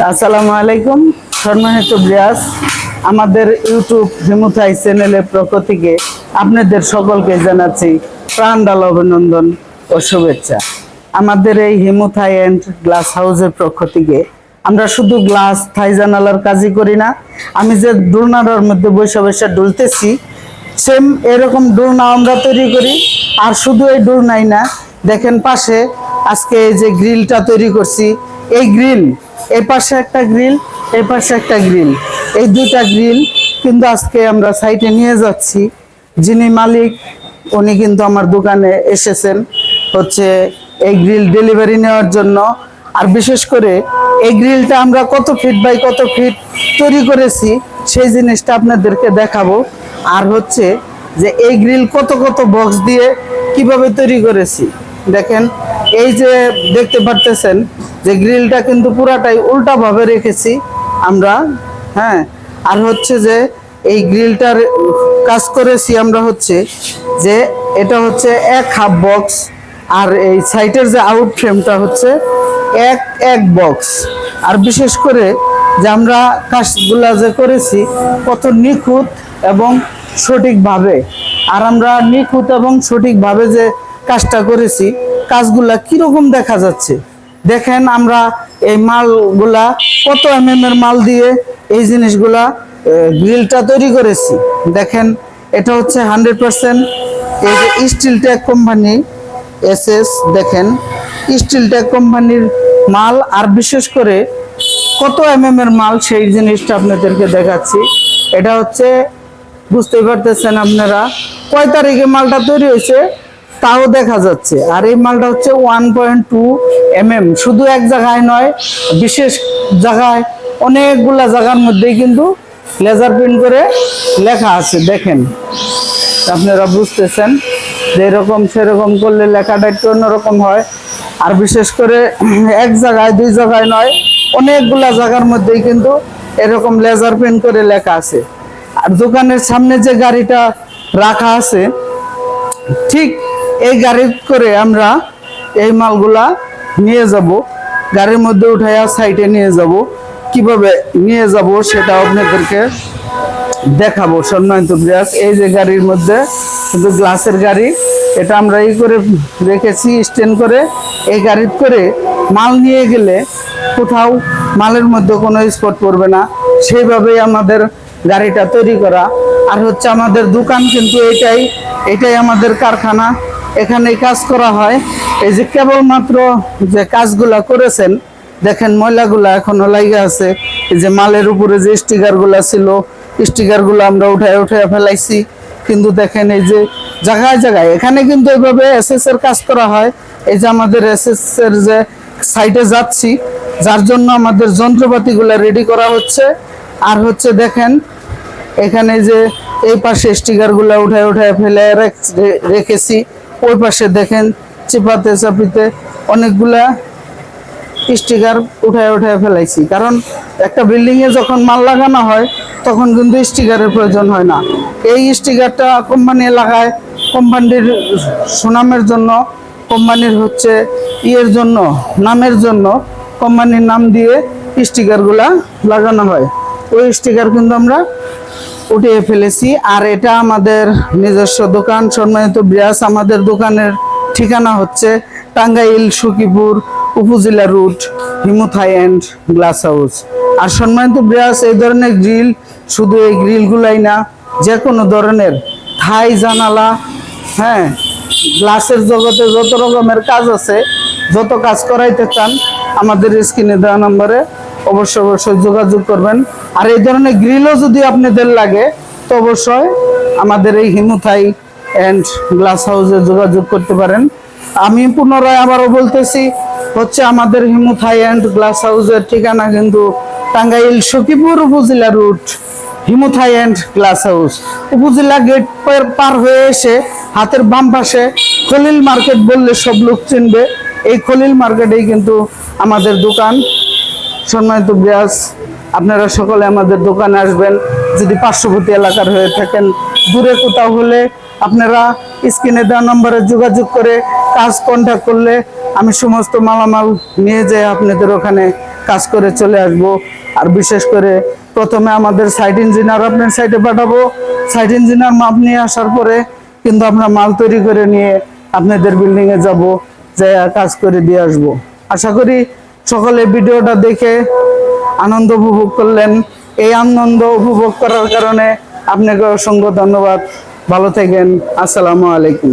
আসসালামু আলাইকুম সম্মানিত ভিউয়ার্স, আমাদের ইউটিউব হিমুথাই চ্যানেলের পক্ষ থেকে আপনাদের সকলকে জানাচ্ছি প্রাণঢালা অভিনন্দন ও শুভেচ্ছা। আমাদের এই হিমুথাই অ্যান্ড গ্লাস হাউসের পক্ষ থেকে আমরা শুধু গ্লাস থাই জানালার কাজই করি না, আমি যে দোলনার মধ্যে বসে বসে ডুলতেছি সেম এরকম দোলনা আমরা তৈরি করি। আর শুধু এই দোলনাই না, দেখেন পাশে আজকে এই যে গ্রিলটা তৈরি করছি, এই গ্রিল এই পাশে একটা গ্রিল, এই পাশে একটা গ্রিল, এই দুইটা গ্রিল কিন্তু আজকে আমরা সাইটে নিয়ে যাচ্ছি। যিনি মালিক উনি কিন্তু আমার দোকানে এসেছেন হচ্ছে এই গ্রিল ডেলিভারি নেওয়ার জন্য। আর বিশেষ করে এই গ্রিলটা আমরা কত ফিট বাই কত ফিট তৈরি করেছি সেই জিনিসটা আপনাদেরকে দেখাবো। আর হচ্ছে যে এই গ্রিল কত কত বক্স দিয়ে কিভাবে তৈরি করেছি দেখেন। এই যে দেখতে পারতেছেন যে গ্রিলটা কিন্তু পুরাটাই উল্টা ভাবে রেখেছি আমরা, হ্যাঁ। আর হচ্ছে যে এই গ্রিলটার কাজ করেছি আমরা হচ্ছে যে এটা হচ্ছে এক হাফ বক্স, আর এই সাইটের যে আউট ফ্রেমটা হচ্ছে এক বক্স। আর বিশেষ করে যে আমরা কাজগুলা যে করেছি কত নিখুঁত এবং সঠিকভাবে, আর আমরা নিখুঁত এবং সঠিকভাবে যে কাজটা করেছি কাজগুলা কিরকম দেখা যাচ্ছে দেখেন। আমরা এই মালগুলা কত এর মাল দিয়ে এই জিনিসগুলা গ্রিলটা তৈরি করেছি দেখেন। এটা হচ্ছে 100% এই যে স্টিল টেক কোম্পানি এসএস, দেখেন স্টিল টেক কোম্পানির মাল। আর বিশেষ করে কত এর মাল সেই জিনিসটা আপনাদেরকে দেখাচ্ছি। এটা হচ্ছে বুঝতেই পারতেছেন আপনারা কয় তারিখে মালটা তৈরি হয়েছে তাও দেখা যাচ্ছে। আর এই মালটা হচ্ছে 1.2 শুধু এক জায়গায় নয়, বিশেষ জায়গায় অনেকগুলা জায়গার মধ্যেই কিন্তু লেজার প্রিন্ট করে লেখা আছে দেখেন। আপনারা বুঝতেছেন যে এরকম সেরকম করলে লেখাটা একটু অন্যরকম হয়। আর বিশেষ করে এক জায়গায় দুই জায়গায় নয়, অনেকগুলা জায়গার মধ্যেই কিন্তু এরকম লেজার প্রিন্ট করে লেখা আছে। আর দোকানের সামনে যে গাড়িটা রাখা আছে ঠিক এই গাড়ি করে আমরা এই মালগুলা নিয়ে যাব, গাড়ির মধ্যে উঠাইয়া সাইডে নিয়ে যাব। কিভাবে নিয়ে যাব সেটা আপনাদেরকে দেখাবো সম্মানিত ভিউয়ার্স। এই যে গাড়ির মধ্যে কিন্তু গ্লাসের গাড়ি, এটা আমরা এই করে রেখেছি স্ট্যান্ড করে। এই গাড়িতে করে মাল নিয়ে গেলে কোথাও মালের মধ্যে কোনো স্পট পড়বে না, সেইভাবেই আমাদের গাড়িটা তৈরি করা। আর হচ্ছে আমাদের দোকান কিন্তু এটাই আমাদের কারখানা, এখানেই কাজ করা হয়। এই যে কেবলমাত্র যে কাজগুলা করেছেন দেখেন ময়লাগুলা এখনো লাগে আছে। এই যে মালের উপরে যে স্টিকারগুলা ছিল স্টিকারগুলো আমরা উঠায় ফেলাইছি, কিন্তু দেখেন এই যে জায়গায় জায়গায় এখানে কিন্তু এইভাবে এসএস এর কাজ করা হয়। এই যে আমাদের এসএস এর যে সাইটে যাচ্ছি যার জন্য আমাদের যন্ত্রপাতিগুলো রেডি করা হচ্ছে। আর হচ্ছে দেখেন এখানে যে এই পাশে স্টিকারগুলো উঠায় ফেলে রেখেছি, ওই পাশে দেখেন চিপাতে চাপিতে অনেকগুলা স্টিকার উঠায় ফেলাইছি। কারণ একটা বিল্ডিং এ যখন মাল লাগানো হয় তখন কিন্তু স্টিকারের প্রয়োজন হয় না। এই স্টিকারটা কোম্পানি লাগায় কোম্পানির সুনামের জন্য, কোম্পানির হচ্ছে জন্য নামের জন্য কোম্পানির নাম দিয়ে স্টিকারগুলা লাগানো হয়। ওই স্টিকার কিন্তু আমরা উঠিয়ে ফেলেছি। আর এটা আমাদের নিজস্ব দোকান সম্মানিত ভিউয়ার্স। আমাদের দোকানের ঠিকানা হচ্ছে টাঙ্গাইল সখীপুর উপজেলা রুট হিমুথাই অ্যান্ড গ্লাস হাউস। আর সম্মানিত ভিউয়ার্স, এই ধরনের গ্রিল শুধু এই গ্রিলগুলাই না, যে কোনো ধরনের থাই জানালা, হ্যাঁ, গ্লাসের জগতে যত রকমের কাজ আছে, যত কাজ করাইতে চান আমাদের স্ক্রিনে দেওয়া নম্বরে অবশ্যই যোগাযোগ করবেন। আর এই ধরনের গ্রিলও যদি আপনাদের লাগে তো অবশ্যই আমাদের এই হিমুথাই অ্যান্ড গ্লাস হাউসে যোগাযোগ করতে পারেন। আমি পুনরায় আবারও বলতেছি হচ্ছে আমাদের হিমুথাই অ্যান্ড গ্লাস হাউসের ঠিকানা কিন্তু টাঙ্গাইল সখীপুর উপজেলা রুট হিমুথাই অ্যান্ড গ্লাস হাউস। উপজেলা গেট পার হয়ে এসে হাতের বাম পাশে খলিল মার্কেট বললে সব লোক চিনবে। এই খলিল মার্কেটেই কিন্তু আমাদের দোকান। সম্মানিত ভিউয়ার্স, আপনারা সকলে আমাদের দোকানে আসবেন। যদি পার্শ্ববর্তী এলাকার হয়ে থাকেন, দূরে কোথাও হলে আপনারা স্ক্রিনে দেওয়া নম্বরে যোগাযোগ করে কাজ কন্ট্যাক্ট করলে আমি সমস্ত মালামাল নিয়ে যাই আপনাদের ওখানে কাজ করে চলে আসব। আর বিশেষ করে প্রথমে আমাদের সাইট ইঞ্জিনিয়ার আপনার সাইটে পাঠাবো। সাইট ইঞ্জিনিয়ার মাপ নিয়ে আসার পরে কিন্তু আমরা মাল তৈরি করে নিয়ে আপনাদের বিল্ডিং এ যাব, যে কাজ করে দিয়ে আসব। আশা করি সকলে ভিডিওটা দেখে আনন্দ উপভোগ করলেন। এই আনন্দ উপভোগ করার কারণে আপনাকে অসংখ্য ধন্যবাদ। ভালো থাকেন। আসসালামু আলাইকুম।